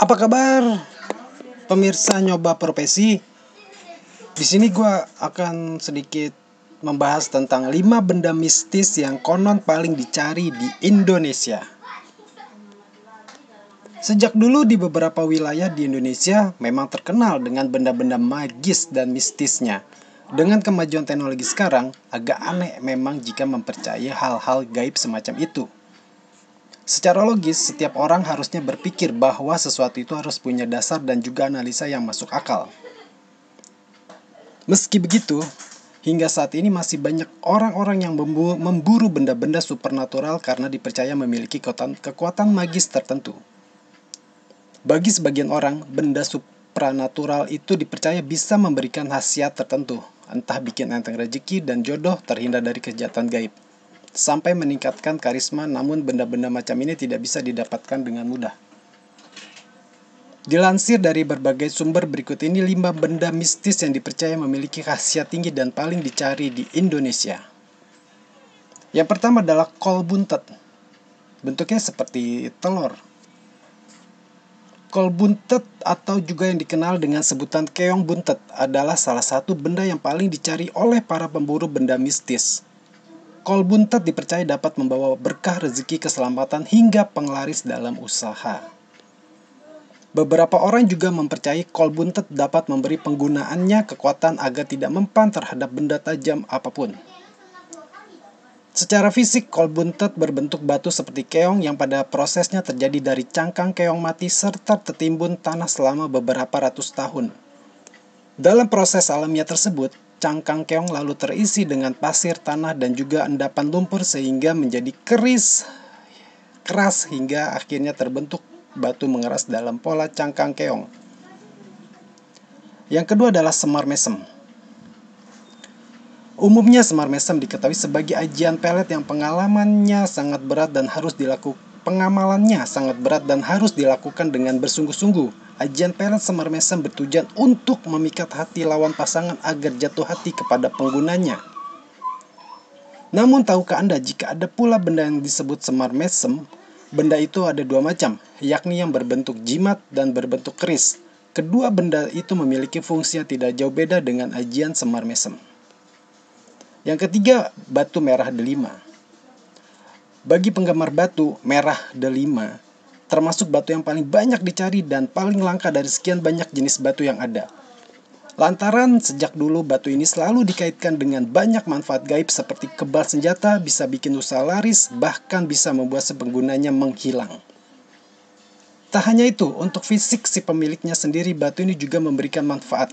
Apa kabar pemirsa nyoba profesi? Di sini gue akan sedikit membahas tentang 5 benda mistis yang konon paling dicari di Indonesia. Sejak dulu di beberapa wilayah di Indonesia memang terkenal dengan benda-benda magis dan mistisnya. Dengan kemajuan teknologi sekarang, agak aneh memang jika mempercayai hal-hal gaib semacam itu. Secara logis, setiap orang harusnya berpikir bahwa sesuatu itu harus punya dasar dan juga analisa yang masuk akal. Meski begitu, hingga saat ini masih banyak orang-orang yang memburu benda-benda supernatural karena dipercaya memiliki kekuatan magis tertentu. Bagi sebagian orang, benda supranatural itu dipercaya bisa memberikan khasiat tertentu, entah bikin enteng rezeki dan jodoh terhindar dari kejahatan gaib, sampai meningkatkan karisma, namun benda-benda macam ini tidak bisa didapatkan dengan mudah. Dilansir dari berbagai sumber berikut ini 5 benda mistis yang dipercaya memiliki khasiat tinggi dan paling dicari di Indonesia. Yang pertama adalah kol buntet. Bentuknya seperti telur. Kol buntet atau juga yang dikenal dengan sebutan keong buntet adalah salah satu benda yang paling dicari oleh para pemburu benda mistis. Kol buntet dipercaya dapat membawa berkah, rezeki, keselamatan, hingga penglaris dalam usaha. Beberapa orang juga mempercayai kol buntet dapat memberi penggunaannya kekuatan agar tidak mempan terhadap benda tajam apapun. Secara fisik, kol buntet berbentuk batu seperti keong yang pada prosesnya terjadi dari cangkang keong mati serta tertimbun tanah selama beberapa ratus tahun. Dalam proses alamiah tersebut, cangkang keong lalu terisi dengan pasir, tanah, dan juga endapan lumpur sehingga menjadi keras hingga akhirnya terbentuk batu mengeras dalam pola cangkang keong. Yang kedua adalah semar mesem. Umumnya semar mesem diketahui sebagai ajian pelet yang pengamalannya sangat berat dan harus dilakukan dengan bersungguh-sungguh. Ajian pelet semar mesem bertujuan untuk memikat hati lawan pasangan agar jatuh hati kepada penggunanya. Namun tahukah Anda jika ada pula benda yang disebut semar mesem? Benda itu ada 2 macam, yakni yang berbentuk jimat dan berbentuk keris. Kedua benda itu memiliki fungsi yang tidak jauh beda dengan ajian semar mesem. Yang ketiga, batu merah delima. Bagi penggemar batu, merah delima termasuk batu yang paling banyak dicari dan paling langka dari sekian banyak jenis batu yang ada. Lantaran sejak dulu batu ini selalu dikaitkan dengan banyak manfaat gaib seperti kebal senjata, bisa bikin usaha laris, bahkan bisa membuat si penggunanya menghilang. Tak hanya itu, untuk fisik si pemiliknya sendiri, batu ini juga memberikan manfaat.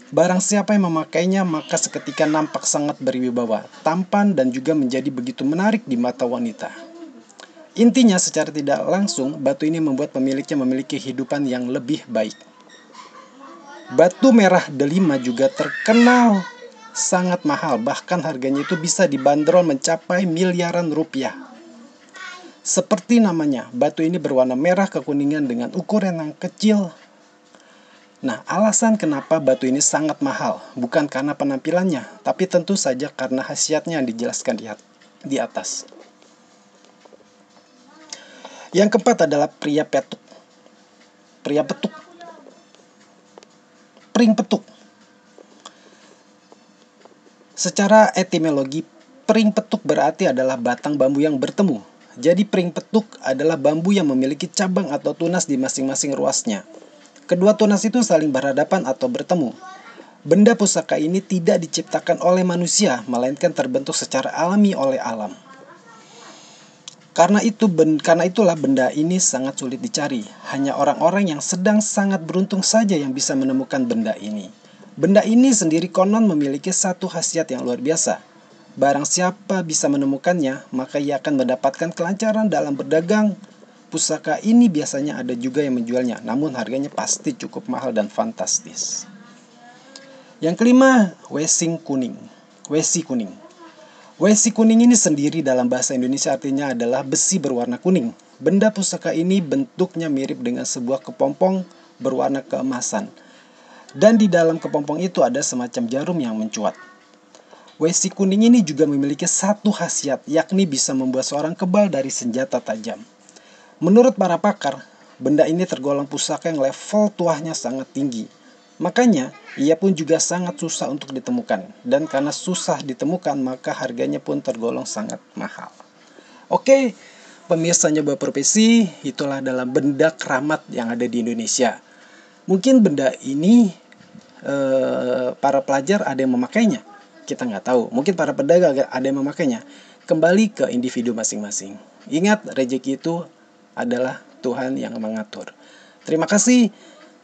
Barang siapa yang memakainya maka seketika nampak sangat berwibawa, tampan, dan juga menjadi begitu menarik di mata wanita. Intinya secara tidak langsung, batu ini membuat pemiliknya memiliki kehidupan yang lebih baik. Batu merah delima juga terkenal sangat mahal, bahkan harganya itu bisa dibanderol mencapai miliaran rupiah. Seperti namanya, batu ini berwarna merah kekuningan dengan ukuran yang kecil. Nah, alasan kenapa batu ini sangat mahal bukan karena penampilannya, tapi tentu saja karena khasiatnya yang dijelaskan di atas. Yang keempat adalah pria petuk. Pring petuk. Secara etimologi, pring petuk berarti adalah batang bambu yang bertemu. Jadi pring petuk adalah bambu yang memiliki cabang atau tunas di masing-masing ruasnya. Kedua tunas itu saling berhadapan atau bertemu. Benda pusaka ini tidak diciptakan oleh manusia, melainkan terbentuk secara alami oleh alam. Karena itulah benda ini sangat sulit dicari. Hanya orang-orang yang sedang sangat beruntung saja yang bisa menemukan benda ini. Benda ini sendiri konon memiliki satu khasiat yang luar biasa. Barang siapa bisa menemukannya, maka ia akan mendapatkan kelancaran dalam berdagang. Pusaka ini biasanya ada juga yang menjualnya, namun harganya pasti cukup mahal dan fantastis. Yang kelima, wesi kuning. Wesi kuning ini sendiri dalam bahasa Indonesia artinya adalah besi berwarna kuning. Benda pusaka ini bentuknya mirip dengan sebuah kepompong berwarna keemasan. Dan di dalam kepompong itu ada semacam jarum yang mencuat. Wesi kuning ini juga memiliki satu khasiat, yakni bisa membuat seorang kebal dari senjata tajam. Menurut para pakar, Benda ini tergolong pusaka yang level tuahnya sangat tinggi. Makanya, ia pun juga sangat susah untuk ditemukan. Dan karena susah ditemukan, maka harganya pun tergolong sangat mahal. Oke, pemirsa Nyoba Profesi, itulah dalam benda keramat yang ada di Indonesia. Mungkin benda ini para pelajar ada yang memakainya. Kita nggak tahu. Mungkin para pedagang ada yang memakainya. Kembali ke individu masing-masing. Ingat, rezeki itu adalah Tuhan yang mengatur. Terima kasih.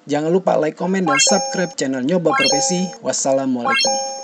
Jangan lupa like, komen, dan subscribe channel Nyoba Profesi. Wassalamualaikum.